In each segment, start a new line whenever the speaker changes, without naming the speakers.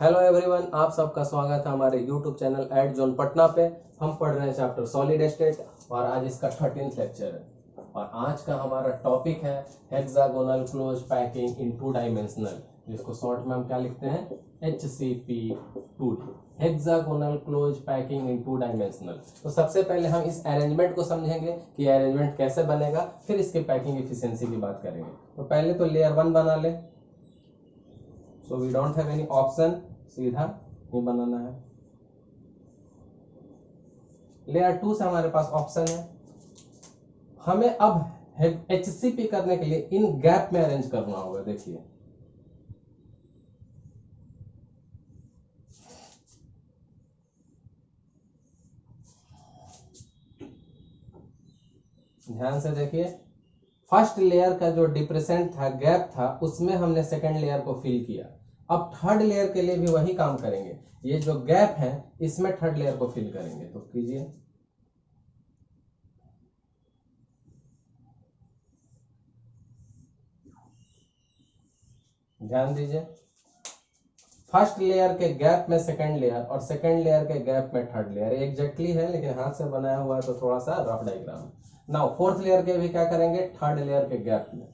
Hello everyone, आप सबका स्वागत है हमारे YouTube channel at zone Patna पे। हम पढ़ रहे हैं चैप्टर सॉलिड स्टेट और आज इसका 13th लेक्चर है। और आज का हमारा टॉपिक है हेक्सागोनल क्लोज पैकिंग इन टू डायमेंशनल, जिसको शॉर्ट में हम क्या लिखते हैं, HCP2D, हेक्सागोनल क्लोज पैकिंग इन टू डायमेंशनल। तो सबसे पहले हम इस अरेंजमेंट को समझेंगे कि अरेंजमेंट कैसे बनेगा, फिर इसके पैकिंग एफिशिएंसी की बात करेंगे। तो पहले तो लेयर 1 बना ले। So we don't have any option, सीधा ही बनाना है। लेयर 2 से हमारे पास ऑप्शन है। हमें अब HCP करने के लिए इन गैप में अरेंज करना होगा। देखिए ध्यान से देखिए, फर्स्ट लेयर का जो डिप्रेसेंट था, गैप था, उसमें हमने सेकेंड लेयर को फिल किया। अब थर्ड लेयर के लिए भी वही काम करेंगे। ये जो गैप है इसमें थर्ड लेयर को फिल करेंगे। तो कीजिए, ध्यान दीजिए, फर्स्ट लेयर के गैप में सेकंड लेयर और सेकंड लेयर के गैप में थर्ड लेयर। एग्जैक्टली है लेकिन हाथ से बनाया हुआ है तो थोड़ा सा rough diagram. Now fourth layer के भी क्या करेंगे, थर्ड लेयर के गैप में।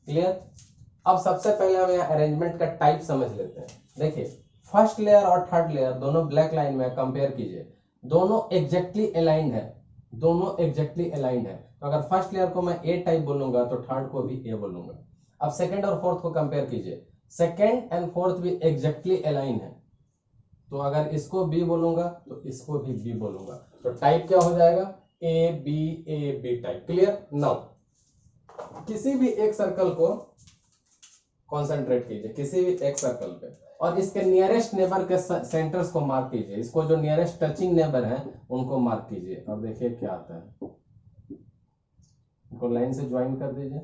क्लियर। अब सबसे पहले हम यहाँ अरेंजमेंट का टाइप समझ लेते हैं। देखिए, फर्स्ट लेयर और थर्ड लेयर दोनों ब्लैक लाइन में कंपेयर कीजिए, दोनों एग्जैक्टली अलाइंड है, दोनों एग्जैक्टली अलाइंड है। तो अगर फर्स्ट लेयर को मैं ए टाइप बोलूंगा तो थर्ड को भी ए बोलूंगा। अब सेकंड और फोर्थ को कंपेयर कीजिए, सेकंड एंड फोर्थ भी एग्जैक्टली अलाइन है, तो अगर इसको बी बोलूंगा तो इसको भी बी बोलूंगा। तो टाइप क्या हो जाएगा, A B type. Clear. Now किसी भी एक सर्कल को कॉन्सेंट्रेट कीजिए, किसी भी एक सर्कल पे, और इसके नियरेस्ट नेबर के सेंटर्स को मार्क कीजिए। इसको जो नियरेस्ट टचिंग नेबर है उनको मार्क कीजिए और देखिए क्या आता है। इनको लाइन से ज्वाइन कर दीजिए।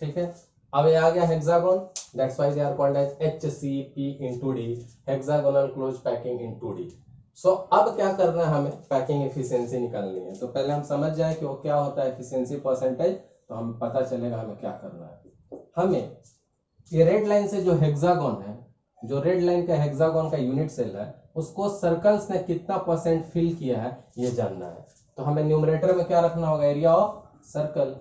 ठीक है, अब ये आ गया hexagon, that's why they are called as HCP in 2D, hexagonal close packing in 2D। So अब क्या करना है, हमें पैकिंग एफिशिएंसी निकालनी है। तो पहले हम समझ जाए कि वो क्या होता है एफिशिएंसी परसेंटेज, तो हम पता चलेगा हमें क्या करना है। हमें ये रेड लाइन से जो हेक्सागोन है, जो रेड लाइन का हेक्सागोन का यूनिट सेल है, उसको सर्कल्स ने कितना परसेंट फिल किया है ये जानना है। तो हमें न्यूमरेटर में क्या रखना होगा, एरिया ऑफ सर्कल,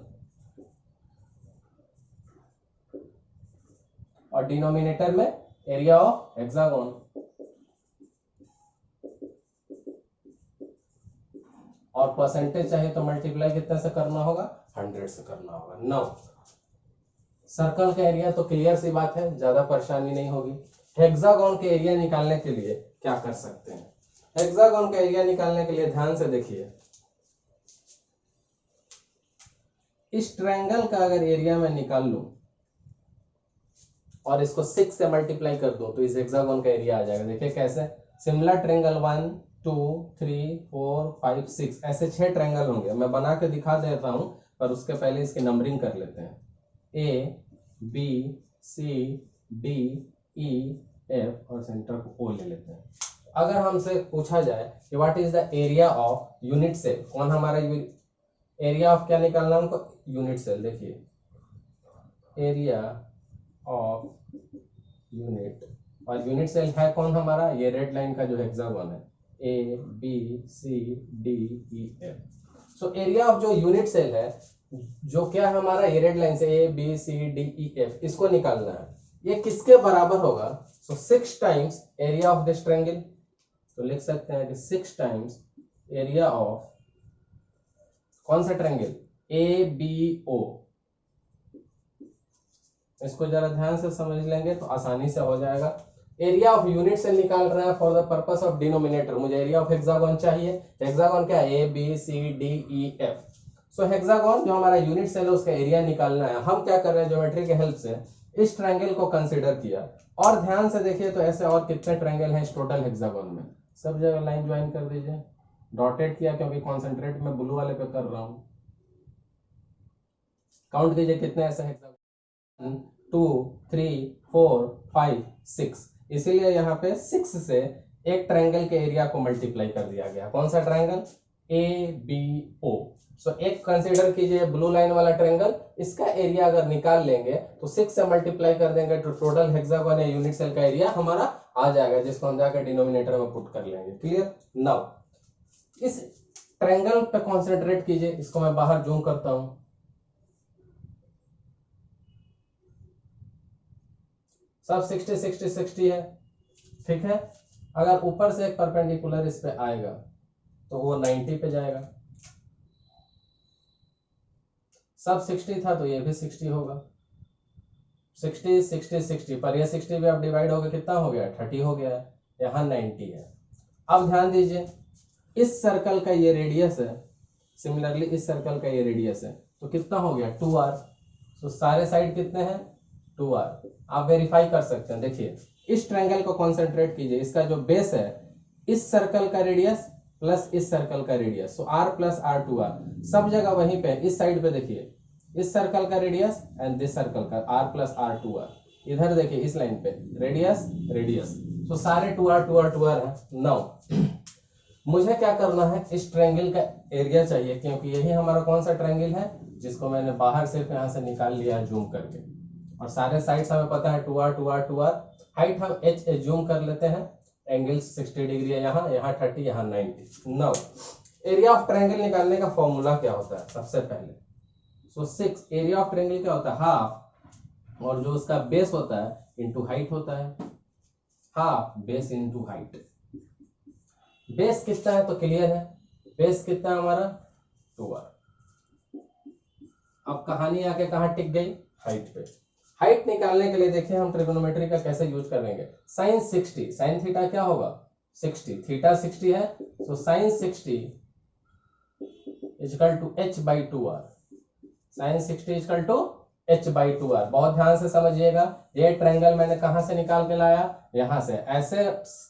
और डिनोमिनेटर में एरिया ऑफ हेक्सागोन। और परसेंटेज चाहिए तो मल्टीप्लाई कितने से करना होगा, 100 से करना होगा। नाउ सर्कल का एरिया तो क्लियर सी बात है, ज्यादा परेशानी नहीं होगी। हेक्सागोन के एरिया निकालने के लिए क्या कर सकते हैं, हेक्सागोन का एरिया निकालने के लिए ध्यान से देखिए, इस ट्रायंगल का अगर एरिया मैं निकाल लूं और इसको 6 से मल्टीप्लाई कर दो तो इस हेक्सागोन का एरिया आ जाएगा। देखिए कैसे, सिमिलर ट्रायंगल 1 2 3 4 5 6, ऐसे 6 ट्रायंगल होंगे। मैं बना के दिखा देता हूं, पर उसके पहले इसकी नंबरिंग कर लेते हैं। A B C D E F और सेंटर को ओ ले लेते हैं। अगर हमसे पूछा जाए कि what is the area of unit cell, कौन हमारा एरिया ऑफ क्या निकालना है हमको, यूनिट सेल। देखिए एरिया ऑफ यूनिट, और यूनिट सेल है कौन हमारा, ये रेड लाइन का जो हेक्सागोन है, A B C D E F. So area of जो यूनिट सेल है, जो क्या है हमारा, ये रेड लाइन से A B C D E F, इसको निकालना है। ये किसके बराबर होगा, so 6 times area of this triangle. तो लिख सकते हैं कि 6 टाइम्स एरिया ऑफ कौन सा ट्रायंगल, ए बी ओ। इसको जरा ध्यान से समझ लेंगे तो आसानी से हो जाएगा। एरिया ऑफ यूनिट से निकाल रहे हैं for the purpose of denominator. मुझे एरिया ऑफ हेक्सागोन चाहिए। हेक्सागोन क्या है, A B C D E F. So hexagon जो हमारा यूनिट सेल है उसका एरिया निकालना है। हम क्या कर रहे हैं, ज्योमेट्री के हेल्प से इस ट्रायंगल को कंसीडर किया, और ध्यान से देखिए तो ऐसे और कितने ट्रायंगल हैं इस टोटल हेक्सागोन में। सब जगह लाइन ज्वाइन कर दीजिए। डॉटेड किया क्योंकि कॉन्सेंट्रेट में ब्लू वाले पे कर रहा हूं। काउंट कीजिए कितने ऐसे हेक्सागोन, 2 3 4 5 6, इसीलिए यहाँ पे 6 से एक ट्रायंगल के एरिया को मल्टीप्लाई कर दिया गया। कौन सा ट्रायंगल? ABO। सो एक कंसीडर कीजिए ब्लू लाइन वाला ट्रायंगल, इसका एरिया अगर निकाल लेंगे तो 6 से मल्टीप्लाई कर देंगे तो टोटल हेक्सागोन या यूनिट सेल का एरिया हमारा आ जाएगा, जिसको हम जाकर डिनोमिनेटर में पुट कर लेंगे। क्लियर? नाउ इस ट्रायंगल पे कॉन्सेंट्रेट कीजिए, इसको मैं बाहर जूम करता हूं। सब 60 60 60 है, ठीक है। अगर ऊपर से एक परपेंडिकुलर इस पे आएगा तो वो 90 पे जाएगा। सब 60 था तो ये भी 60 होगा। 60 60 60 पर ये 60 भी अब डिवाइड होगा, कितना हो गया? 30 हो गया है। यहाँ 90 है। अब ध्यान दीजिए, इस सर्कल का ये रेडियस है, सिमिलरली इस सर्कल का ये रेडियस है, तो कितना हो गया? 2r। तो सारे साइड कितने हैं? 2r। आप वेरीफाई कर सकते हैं। देखिए इस ट्रायंगल को कॉन्सेंट्रेट कीजिए, इसका जो बेस है इस सर्कल का रेडियस प्लस इस सर्कल का रेडियस, तो r प्लस r 2r सब जगह वहीं पे। इस साइड पे देखिए इस सर्कल का रेडियस एंड दिस सर्कल का r प्लस r 2r। इधर देखिए इस लाइन पे रेडियस रेडियस, तो सारे 2r 2r 2r है। नाउ मुझे क्या करना है, इस ट्रायंगल का एरिया चाहिए, क्योंकि यही हमारा कौन सा ट्रायंगल है जिसको मैंने बाहर सिर्फ यहाँ से निकाल लिया है जूम करके, और सारे साइड्स हमें पता है 2r 2r 2r। हाइट हम h जूम कर लेते हैं, एंगल 60 डिग्री है, यहाँ यहाँ 30, यहाँ 90। नाउ एरिया ऑफ ट्रायंगल निकालने का फॉर्मूला क्या होता है? सबसे पहले सो 6 एरिया ऑफ ट्रायंगल क्या होता है? हाफ, और जो उसका बेस होता है इनटू हाइट होता है। Half base into height. Base कितना है तो क्लियर है, बेस कितना है हमारा? 2r। अब कहानी आके कहां टिक गई? हाइट पे। हाइट निकालने के लिए देखिए हम ट्रिगोनोमेट्री का कैसे यूज करेंगे। साइन 60, साइन थीटा क्या होगा? 60, थीटा 60 है, तो sine 60 equal to h by 2r। Sine 60 equal to h by 2r। बहुत ध्यान से समझिएगा, ये ट्रायंगल मैंने कहां से निकाल के लाया? यहां से। ऐसे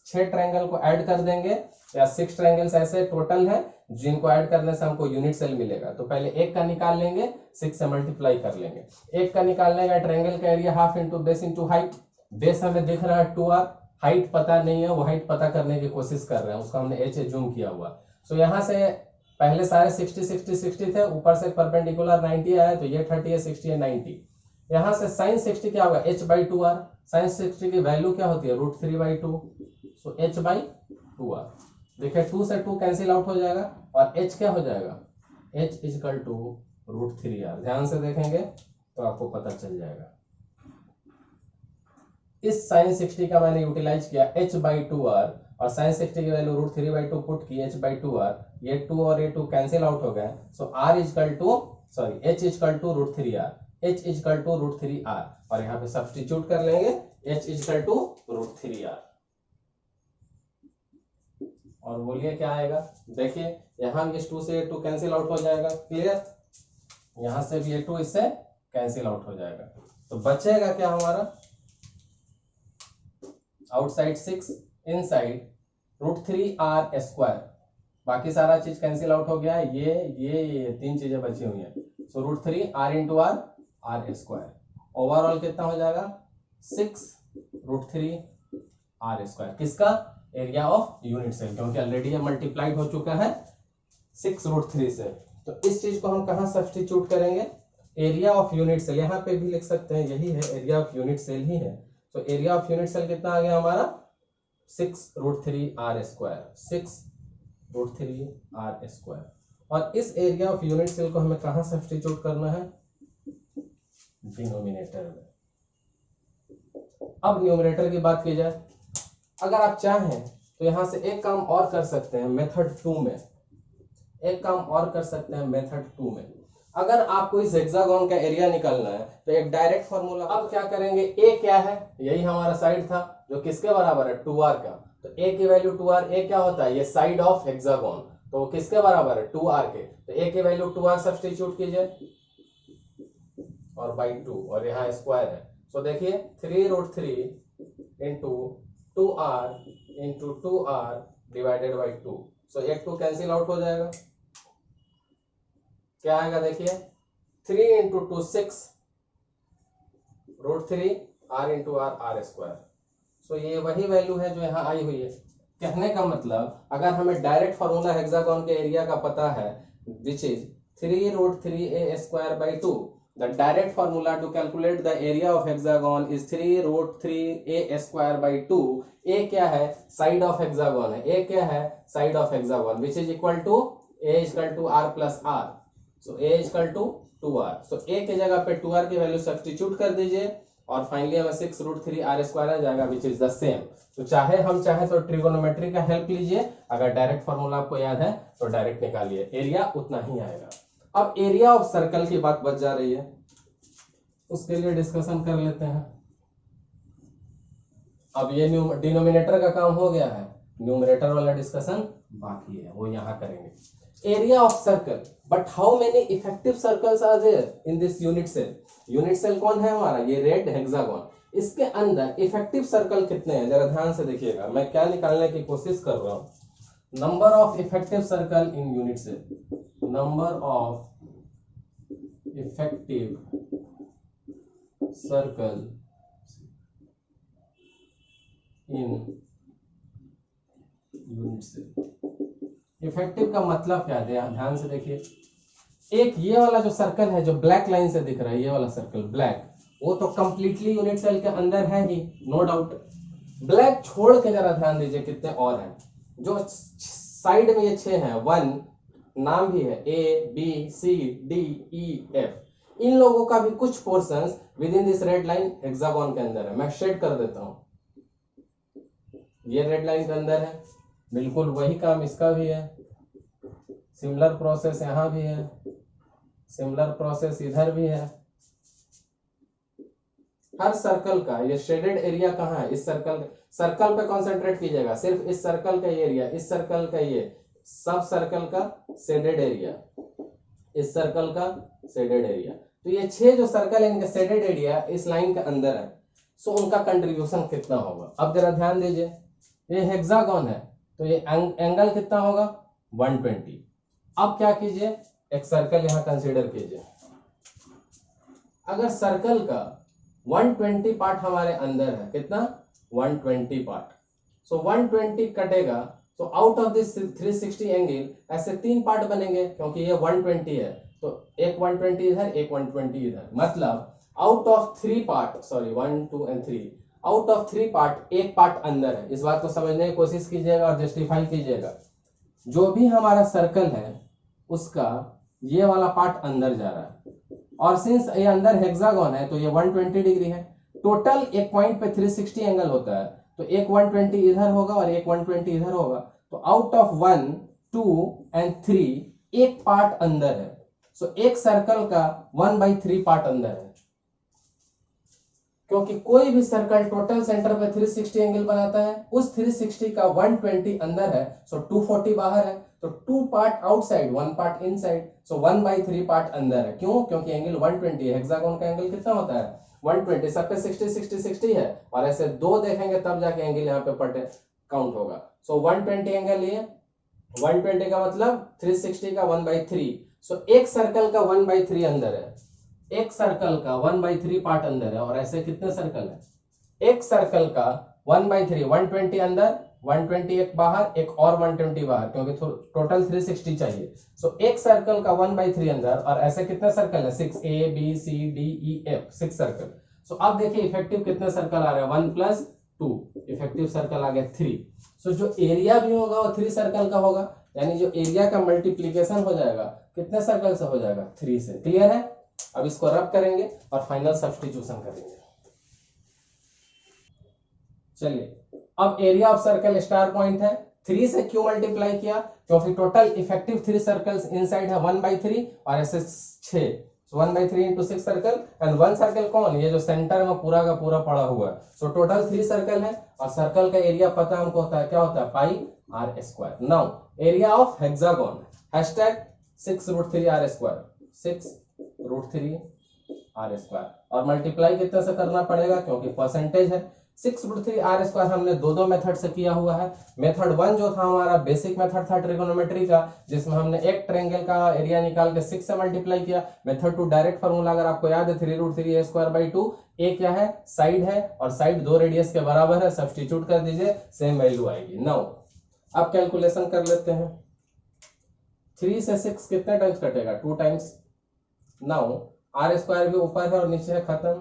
6 ट्रायंगल को ऐड कर देंगे, या 6 ट्रायंगल्स ऐसे टोटल है जिनको ऐड करने से हमको यूनिट सेल मिलेगा। तो पहले एक का निकाल लेंगे, 6 से मल्टीप्लाई कर लेंगे। एक का निकालने का ट्रायंगल का area half into base into height. Base हमें दिख रहा है 2r, हाइट पता नहीं है, वो हाइट पता करने की कोशिश कर रहे हैं, उसको हमने h जूम किया हुआ। तो यहाँ से पहले सारे 60 60 60 थे, ऊपर से परपेंडिकुलर 90 आया, तो ये 30 है, 60 है, 90। यहाँ से साइन 60 क्या होगा? h by 2r। साइन 60 की वैल्यू क्या होती है? √3/2। सो h बाई 2r। देखिए 2 से 2 कैंसिल आउट हो जाएगा, और h क्या हो जाएगा? h equal to √3r। ध्यान से देखेंगे तो आपको पता चल जाएगा। इस साइन 60 का मैंने यूटिलाइज किया h बाई 2r, और साइन 60 की वैल्यू √3/2 पुट की h बाई 2r। ये 2 और ये 2 कैंसिल आउट हो गए, so r equal to h equal to √3r। h equal to √3r, और यहाँ पे सब्स्टिट्यूट कर लेंगे, h इक्वल टू √3r। और बोलिए क्या आएगा? देखिए यहाँ भी इस 2 से 2 कैंसिल आउट हो जाएगा। क्लियर? यहां से भी ये 2 इससे कैंसिल आउट हो जाएगा, तो बचेगा क्या हमारा? Outside 6, inside √3r²। बाकी सारा चीज कैंसिल आउट हो गया है, ये 3 चीजें बची हुई हैं। सो √3r into r r²। Overall कितना हो जाएगा? 6 √3r²। किसका? एरिया ऑफ यूनिट सेल, क्योंकि ऑलरेडी ये मल्टीप्लाइड हो चुका है 6 √3 से। तो इस चीज को हम कहां सब्स्टिट्यूट करेंगे? Area of unit cell. यहाँ पे भी लिख सकते हैं, यही है एरिया ऑफ यूनिट सेल ही है। तो एरिया ऑफ यूनिट सेल कितना आ गया हमारा? 6 √3r²। 6 √3r²। और इस एरिया ऑफ यूनिट सेल को हमें कहां सब्स्टिट्यूट करना है? डिनोमिनेटर में। अब न्यूमरेटर की बात की जाए, अगर आप चाहें तो यहां से एक काम और कर सकते हैं मेथड 2 में। एक काम और कर सकते हैं मेथड 2 में। अगर आपको इस हेक्सागोन का एरिया निकालना है तो एक डायरेक्ट फॉर्मूला। अब क्या करेंगे? ए क्या है? यही हमारा साइड था जो किसके बराबर है? 2r का। तो ए की वैल्यू 2r। ए क्या होता है? ये साइड ऑफ हेक्सागोन, तो किसके बराबर है? 2r के। तो ए की वैल्यू 2r सब्स्टिट्यूट कीजिए, और बाई 2, और यहाँ स्क्वायर है। सो देखिए 3 √3 into 2r into 2r divided by 2। सो एक 2 कैंसिल आउट हो जाएगा, क्या आएगा? देखिए 3 into 2 6 √3 r into r r²। सो ये वही वैल्यू है जो यहाँ आई हुई है। कहने का मतलब अगर हमें डायरेक्ट फॉर्मूला हेक्सागोन के एरिया का पता है which is 3√3a² by 2, the direct formula to calculate the area of hexagon is 3√3a² by 2. a क्या है, साइड ऑफ हेक्सागोन है, a क्या है, side of hexagon, which is equal to a is equal to r plus r. So a is equal to 2r. So a की जगह पे 2r की value substitute कर दीजिए और फाइनली हमें 6√3r² आ जाएगा, विच इज द सेम. तो चाहे तो ट्रिगोनोमेट्री का हेल्प लीजिए, अगर डायरेक्ट फॉर्मूला आपको याद है तो डायरेक्ट निकालिए, एरिया उतना ही आएगा. अब एरिया ऑफ सर्कल की बात बच जा रही है, उसके लिए डिस्कशन कर लेते हैं. अब ये डिनोमिनेटर का काम हो गया है, न्यूमरेटर वाला डिस्कशन बाकी है, वो यहां करेंगे. Area of circle, but how many effective circles are there in this unit cell. Unit cell कौन है हमारा, ये रेड हेक्सागोन. इसके अंदर इफेक्टिव सर्कल कितने हैं, जरा ध्यान से देखिएगा. मैं क्या निकालने की कोशिश कर रहा हूं, number of effective circle in unit cell. Number of effective circle in unit cell. Effective का मतलब क्या है, ध्यान से देखिए. एक ये वाला जो सर्कल है जो ब्लैक लाइन से दिख रहा है, ये वाला सर्कल ब्लैक, वो तो कंप्लीटली यूनिट सेल के अंदर है ही, नो डाउट. ब्लैक छोड़ के जरा ध्यान दीजिए कितने और हैं. जो साइड में ये 6 हैं, 1 नाम भी है, A B C D E F, इन लोगों का भी कुछ portions within this red line hexagon के अंदर है. मैं शेड कर देता हूं, ये रेड लाइन के अंदर है, बिल्कुल वही काम इसका भी है. सिमिलर प्रोसेस यहां भी है, सिमिलर प्रोसेस इधर भी है. हर सर्कल का ये शेडेड एरिया कहाँ है, इस सर्कल पे कंसंट्रेट कीजिएगा, सिर्फ इस सर्कल का एरिया, इस सर्कल का ये सब सर्कल का शेडेड एरिया, इस सर्कल का शेडेड एरिया. तो ये 6 जो सर्कल है इनका शेडेड एरिया इस लाइन के अंदर है. सो उनका कंट्रीब्यूशन कितना होगा. अब जरा ध्यान दीजिए, ये हेक्सागोन है तो ये एंगल कितना होगा, 120. अब क्या कीजिए, एक सर्कल यहां कंसीडर कीजिए. अगर सर्कल का 120 पार्ट हमारे अंदर है, कितना, 120 पार्ट. सो 120 कटेगा, तो आउट ऑफ दिस 360 एंगल ऐसे 3 पार्ट बनेंगे, क्योंकि ये 120 है तो एक 120 इधर, एक 120 इधर. मतलब out of 3 part, sorry 1 2 and 3, out of 3 part एक पार्ट अंदर है. इस बात को समझने की कोशिश कीजिएगा और जस्टिफाई कीजिएगा. जो भी हमारा सर्कल है उसका ये वाला पार्ट अंदर जा रहा है, और सिंस ये अंदर हेक्सागोन है तो ये 120 डिग्री है. टोटल एक पॉइंट पे 360 एंगल होता है, तो एक 120 इधर होगा और एक 120 इधर होगा. तो आउट ऑफ 1 2 एंड 3 एक पार्ट अंदर है. सो एक सर्कल का 1/3 पार्ट अंदर है, क्योंकि कोई भी सर्कल टोटल सेंटर पे 360 एंगल बनाता है, उस 360 का 120 अंदर है, सो 240 बाहर है. तो 2 पार्ट आउटसाइड, 1 पार्ट इनसाइड, सो 1/3 पार्ट अंदर है. क्यों, क्योंकि एंगल 120 है. हेक्सागोन का एंगल कितना होता है, 120. सब पे 60 60 60 है, और ऐसे 2 देखेंगे तब जाके एंगल यहाँ पे पटे काउंट होगा. सो 120 एंगल लिए, 120 का मतलब 360 का 1/3. सो एक सर्कल का 1/3 अंदर है, एक सर्कल का 1/3 पार्ट अंदर है, और ऐसे कितने सर्कल है, एक सर्कल का 1/3, 120 अंदर, 120 एक बाहर, एक और 120 बाहर, क्योंकि टोटल 360 चाहिए. सो एक सर्कल का 1/3 अंदर, और ऐसे कितने सर्कल है, 6 A B C D E F, 6 circle. So अब देखिए इफेक्टिव कितने सर्कल आ रहे हैं, 1 + 2, इफेक्टिव सर्कल आ गया 3. सो जो एरिया भी होगा वो 3 सर्कल का होगा, यानी जो एरिया का मल्टीप्लीकेशन हो जाएगा कितने सर्कल से हो जाएगा, 3 से. क्लियर है. अब इसको रब करेंगे और फाइनल सब्स्टिट्यूशन करेंगे. चलिए, अब area of circle star point है, 3 से क्यों मल्टीप्लाई किया, क्योंकि टोटल इफेक्टिव 3 सर्कल्स इनसाइड है 1/3 और ऐसे 6, 1/3 into 6 सर्कल, एंड 1 सर्कल कौन, ये जो सेंटर में पूरा का पूरा पड़ा हुआ है. सो टोटल 3 सर्कल है, और सर्कल का एरिया पता हमको होता है, क्या होता है, πr². Now area of hexagon, #6√3r², 6√3r², और मल्टीप्लाई कितने से करना पड़ेगा, क्योंकि परसेंटेज है. 6√3r² हमने दो मेथड से किया हुआ है. मेथड 1 जो था हमारा बेसिक मेथड था ट्रिगोनोमेट्री का, जिसमें हमने एक ट्रायंगल का एरिया निकाल के 6 से मल्टीप्लाई किया. मेथड 2 डायरेक्ट फार्मूला अगर आपको याद है, 3√3a²/2. ए क्या है, साइड है, और साइड 2 रेडियस के बराबर है, सब्स्टिट्यूट कर दीजिए, सेम वैल्यू आएगी. नाउ अब कैलकुलेशन कर लेते हैं। 3 से 6 कितने टाइम्स कटेगा? 2 टाइम्स। नाउ आर स्क्वायर भी ऊपर है और नीचे है, खत्म।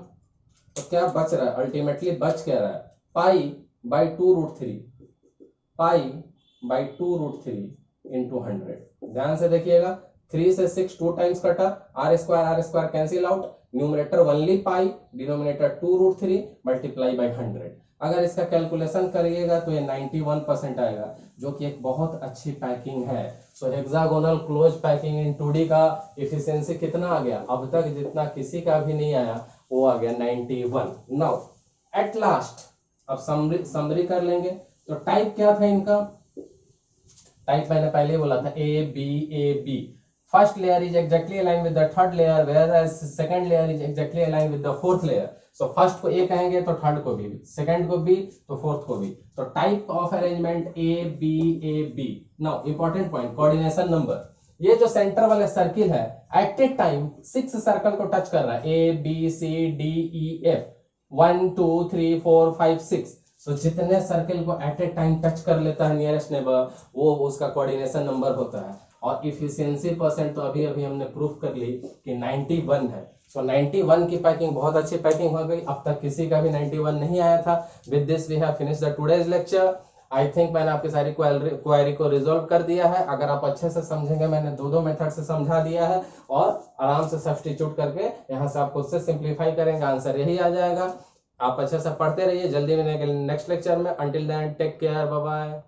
तो क्या बच रहा है? अल्टीमेटली बच क्या रहा है? Pi by 2√3, pi by 2√3 into 100। ध्यान से देखिएगा, 3 से 6 2 टाइम्स कटा, r square cancel out, numerator only pi, denominator 2√3 multiply by 100। अगर इसका कैलकुलेशन करिएगा तो ये 91% आएगा, जो कि एक बहुत अच्छी पैकिंग है। So hexagonal close packing in 2D का इफिशियंसी कितना आ गया? अब तक जितना किसी का भी नहीं आया वो आ गया 91। नाउ एट लास्ट अब समरी कर लेंगे। तो टाइप क्या था इनका? टाइप मैंने पहले बोला था A B. First layer is exactly align with the third layer, where second layer is exactly align with the fourth layer. So first को ए कहेंगे तो थर्ड को बी, सेकंड को बी तो फोर्थ को बी। तो type of arrangement A B. Now important point, coordination number. ये जो सेंटर वाला सर्किल है एट ए टाइम 6 सर्कल को टच कर रहा है, A B C D E F, 1 2 3 4 5 6। So जितने सर्किल को एट ए टाइम टच कर लेता है नियरेस्ट नेबर, वो उसका कोऑर्डिनेशन नंबर होता है। और इफिशियंसी परसेंट तो अभी अभी हमने प्रूफ कर ली कि 91 है। सो 91 की पैकिंग बहुत अच्छी पैकिंग हो गई, अब तक किसी का भी 91 नहीं आया था। With this we have finished the today's lecture. I think मैंने आपकी सारी क्वेरी को रिजोल्व कर दिया है। अगर आप अच्छे से समझेंगे, मैंने दो मेथड से समझा दिया है और आराम से सब्स्टिट्यूट करके यहाँ से आप खुद से सिंप्लीफाई करेंगे, आंसर यही आ जाएगा। आप अच्छे से पढ़ते रहिए, जल्दी मिलेंगे नेक्स्ट लेक्चर में। Until then take care, bye bye.